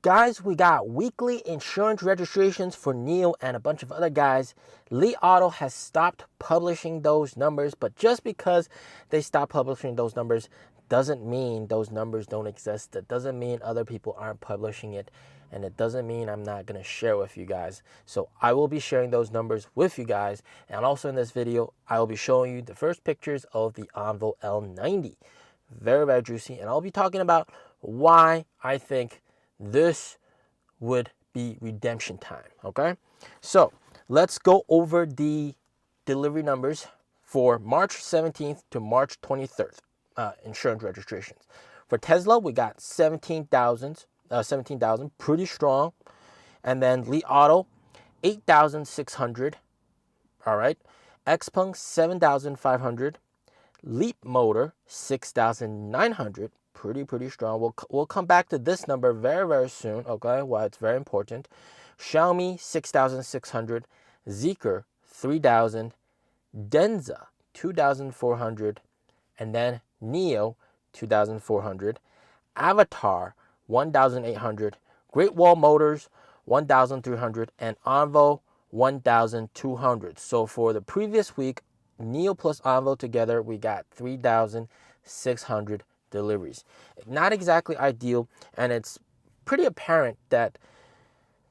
Guys, we got weekly insurance registrations for NIO and a bunch of other guys. Li Auto has stopped publishing those numbers, but just because they stopped publishing those numbers doesn't mean those numbers don't exist. It doesn't mean other people aren't publishing it, and it doesn't mean I'm not going to share with you guys. So I will be sharing those numbers with you guys, and also in this video, I will be showing you the first pictures of the Onvo L90. Very, very juicy, and I'll be talking about why I think this would be redemption time. Okay, so let's go over the delivery numbers for March 17th to March 23rd insurance registrations. For Tesla, we got 17,000, pretty strong. And then Li Auto, 8,600. All right, Xpeng, 7,500. Leap Motor, 6,900. Pretty strong. We'll come back to this number very, very soon, okay? Why it's very important. Xiaomi, 6,600. Zeekr, 3,000. Denza, 2,400. And then NIO, 2,400. Avatar, 1,800. Great Wall Motors, 1,300. And Onvo, 1,200. So for the previous week, NIO plus Onvo together, we got 3,600 deliveries. Not exactly ideal, and it's pretty apparent that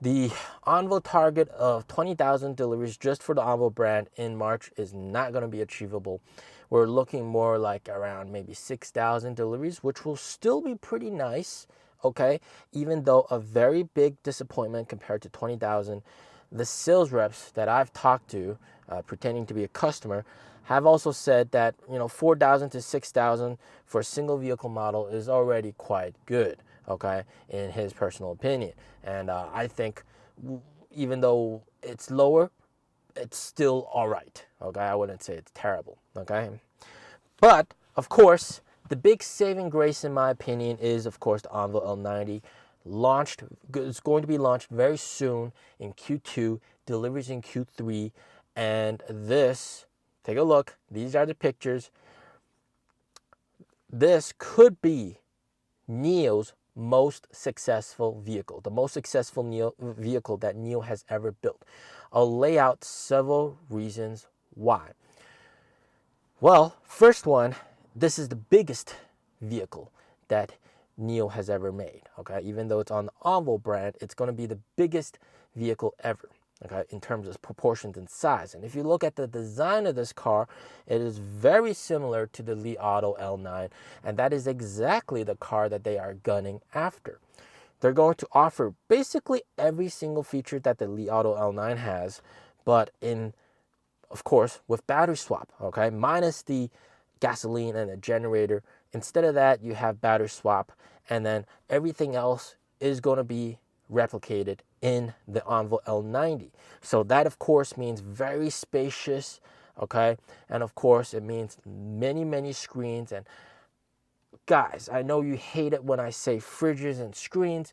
the Onvo target of 20,000 deliveries just for the Onvo brand in March is not going to be achievable. We're looking more like around maybe 6,000 deliveries, which will still be pretty nice, okay? Even though a very big disappointment compared to 20,000. The sales reps that I've talked to, pretending to be a customer, have also said that 4,000 to 6,000 for a single vehicle model is already quite good, okay, in his personal opinion. And I think even though it's lower, it's still all right, okay? I wouldn't say it's terrible, okay? But, of course, the big saving grace, in my opinion, is, of course, the Onvo L90. It's going to be launched very soon in Q2, deliveries in Q3, and this, take a look, these are the pictures. This could be NIO's most successful vehicle, the most successful vehicle that NIO has ever built. I'll lay out several reasons why. Well, first one, this is the biggest vehicle that NIO has ever made, okay? Even though it's on the Onvo brand, it's going to be the biggest vehicle ever, okay, in terms of proportions and size. And if you look at the design of this car, it is very similar to the Li Auto L9, and that is exactly the car that they are gunning after. They're going to offer basically every single feature that the Li Auto L9 has, but of course, with battery swap, okay, minus the gasoline and a generator. Instead of that, you have battery swap, and then everything else is going to be replicated in the Onvo L90. So that, of course, means very spacious, okay? And of course, it means many screens. And guys, I know you hate it when I say fridges and screens,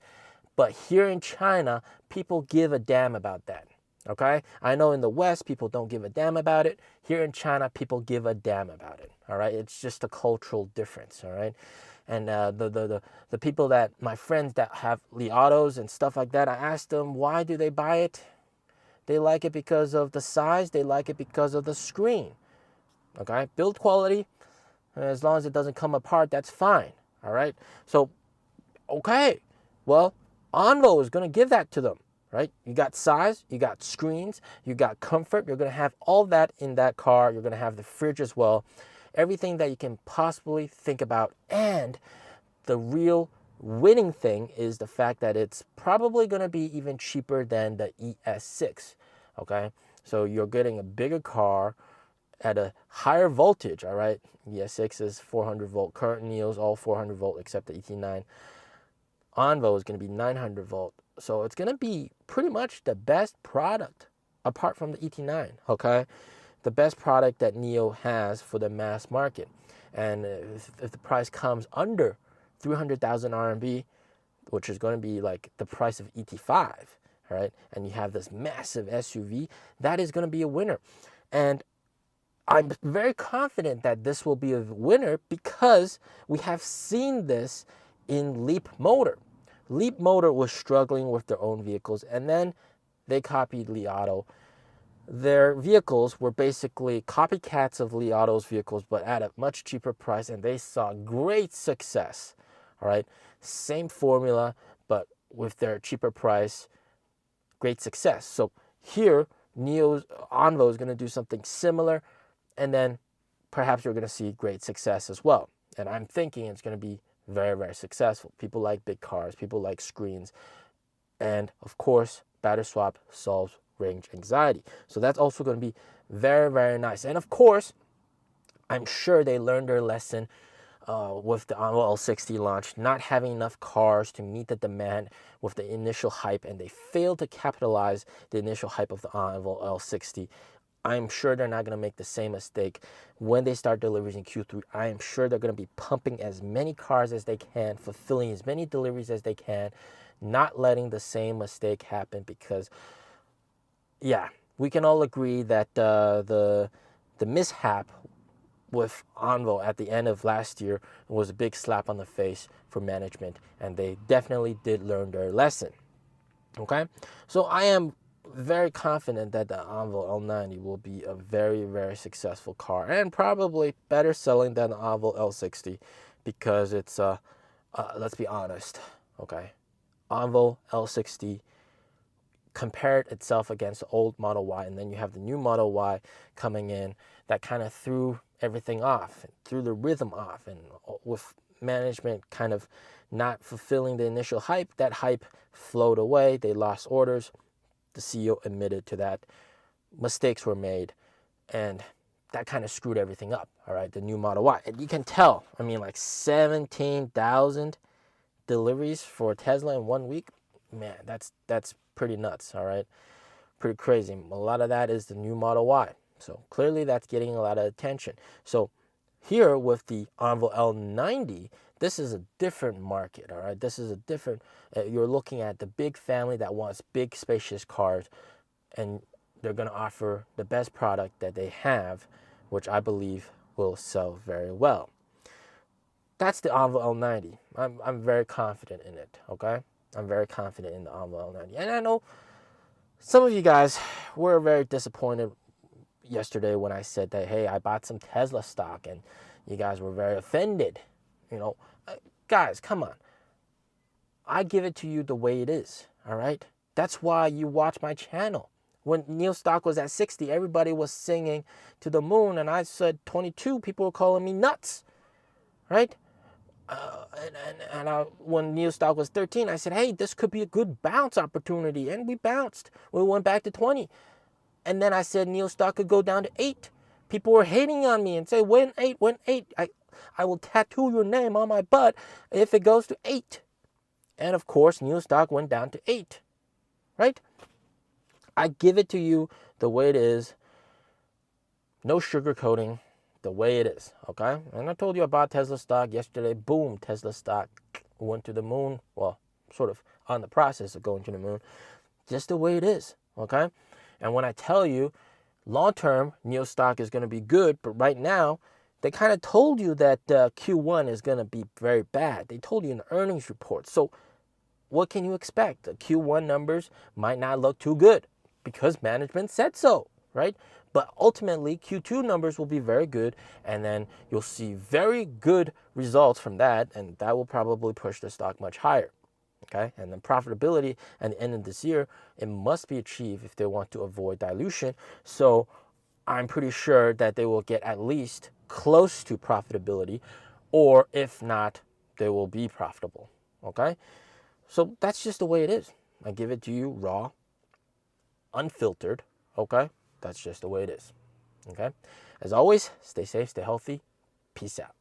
but here in China, people give a damn about that. Okay, I know in the West people don't give a damn about it. Here in China, people give a damn about it. All right, it's just a cultural difference. All right, and the people that my friends that have Li Autos and stuff like that, I asked them why do they buy it. They like it because of the size. They like it because of the screen. Okay, build quality. As long as it doesn't come apart, that's fine. All right, so okay, well, Onvo is going to give that to them. Right? You got size, you got screens, you got comfort. You're going to have all that in that car. You're going to have the fridge as well. Everything that you can possibly think about. And the real winning thing is the fact that it's probably going to be even cheaper than the ES6. Okay? So you're getting a bigger car at a higher voltage, all right? ES6 is 400 volt. Current NIO's all 400 volt except the ET9. Onvo is going to be 900 volt. So it's going to be pretty much the best product apart from the ET9, okay? The best product that NIO has for the mass market. And if the price comes under 300,000 RMB, which is going to be like the price of ET5, all right? And you have this massive SUV, that is going to be a winner. And I'm very confident that this will be a winner because we have seen this in Leap Motor. Leap Motor was struggling with their own vehicles, and then they copied Li Auto. Their vehicles were basically copycats of Li Auto's vehicles, but at a much cheaper price, and they saw great success. All right, same formula, but with their cheaper price, great success. So here, Onvo is going to do something similar, and then perhaps you're going to see great success as well. And I'm thinking it's going to be very, very successful. People like big cars, people like screens, and of course, battery swap solves range anxiety. So that's also going to be very, very nice. And of course, I'm sure they learned their lesson with the Onvo L60 launch, not having enough cars to meet the demand with the initial hype, and they failed to capitalize the initial hype of the Onvo L60. I'm sure they're not going to make the same mistake when they start deliveries in Q3. I am sure they're going to be pumping as many cars as they can, fulfilling as many deliveries as they can, not letting the same mistake happen, because yeah, we can all agree that the mishap with Onvo at the end of last year was a big slap on the face for management, and they definitely did learn their lesson. Okay, so I am very confident that the Onvo L90 will be a very, very successful car, and probably better selling than the Onvo L60, because it's let's be honest, okay, Onvo L60 compared itself against the old Model Y, and then you have the new Model Y coming in that kind of threw everything off, threw the rhythm off, and with management kind of not fulfilling the initial hype, that hype flowed away. They lost orders. The CEO admitted to that. Mistakes were made, and that kind of screwed everything up. All right, the new Model Y, and you can tell. I mean, like 17,000 deliveries for Tesla in 1 week. Man, that's pretty nuts. All right, pretty crazy. A lot of that is the new Model Y. So clearly that's getting a lot of attention. So here with the Onvo L90, this is a different market, all right? This is a different, you're looking at the big family that wants big, spacious cars, and they're going to offer the best product that they have, which I believe will sell very well. That's the Onvo L90. I'm very confident in it, okay? I'm very confident in the Onvo L90. And I know some of you guys were very disappointed yesterday when I said that, hey, I bought some Tesla stock, and you guys were very offended. You know, guys, come on. I give it to you the way it is, all right? That's why you watch my channel. When NIO stock was at 60, everybody was singing to the moon, and I said 22, people were calling me nuts, right? When NIO stock was 13, I said, hey, this could be a good bounce opportunity, and we bounced. We went back to 20. And then I said NIO stock could go down to 8. People were hating on me and say, when 8, when 8. I will tattoo your name on my butt if it goes to 8. And of course, NIO stock went down to 8, right? I give it to you the way it is. No sugarcoating, the way it is, okay? And I told you about Tesla stock yesterday. Boom, Tesla stock went to the moon. Well, sort of on the process of going to the moon. Just the way it is, okay? And when I tell you long-term, NIO stock is going to be good, but right now, they kind of told you that Q1 is going to be very bad. They told you in the earnings report. So what can you expect? The Q1 numbers might not look too good because management said so, right? But ultimately, Q2 numbers will be very good, and then you'll see very good results from that, and that will probably push the stock much higher. Okay, and then profitability at the end of this year, it must be achieved if they want to avoid dilution. So I'm pretty sure that they will get at least close to profitability, or if not, they will be profitable. Okay, so that's just the way it is. I give it to you raw, unfiltered. Okay, that's just the way it is. Okay, as always, stay safe, stay healthy. Peace out.